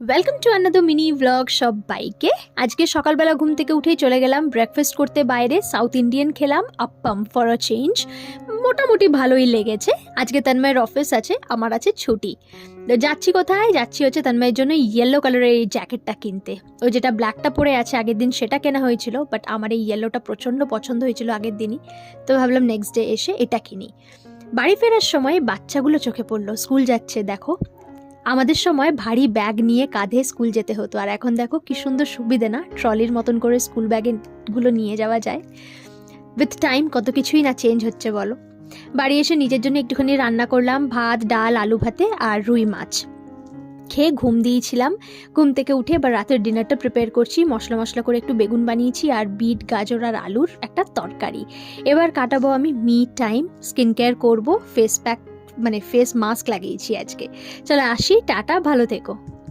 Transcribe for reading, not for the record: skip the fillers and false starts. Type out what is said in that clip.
Welcome to another mini blog সবাইকে। আজকে সকালবেলা ঘুম থেকে উঠেই চলে গেলাম ব্রেকফাস্ট করতে বাইরে। সাউথ ইন্ডিয়ান খেলাম, আপ্পাম ফর আ চেঞ্জ। মোটামুটি ভালোই লেগেছে। আজকে তন্ময়ের অফিস আছে, আমার আছে ছুটি। তো যাচ্ছি কোথায়? যাচ্ছি হচ্ছে তন্ময়ের জন্য ইয়েলো কালারের এই জ্যাকেটটা কিনতে। ও যেটা ব্ল্যাকটা পরে আছে আগের দিন সেটা কেনা হয়েছিল, বাট আমার এই ইয়েলোটা প্রচণ্ড পছন্দ হয়েছিল আগের দিনই। তো ভাবলাম নেক্সট ডে এসে এটা কিনি। বাড়ি ফেরার সময় বাচ্চাগুলো চোখে পড়লো, স্কুল যাচ্ছে। দেখো, আমাদের সময় ভারী ব্যাগ নিয়ে কাঁধে স্কুল যেতে হতো, আর এখন দেখো কি সুন্দর সুবিধে না, ট্রলির মতন করে স্কুল ব্যাগগুলো নিয়ে যাওয়া যায়। উইথ টাইম কত কিছুই না চেঞ্জ হচ্ছে বলো। বাড়ি এসে নিজের জন্য একটুখানি রান্না করলাম, ভাত, ডাল, আলু ভাতে আর রুই মাছ। খেয়ে ঘুম দিয়েছিলাম। ঘুম থেকে উঠে এবার রাতের ডিনারটা প্রিপেয়ার করছি। মশলা মশলা করে একটু বেগুন বানিয়েছি আর বিট, গাজর আর আলুর একটা তরকারি। এবার কাটাবো আমি মি টাইম, স্কিন কেয়ার করবো, ফেস প্যাক মানে ফেস মাস্ক লাগিয়েছি আজকে। চলো আসি, টাটা, ভালো থেকো।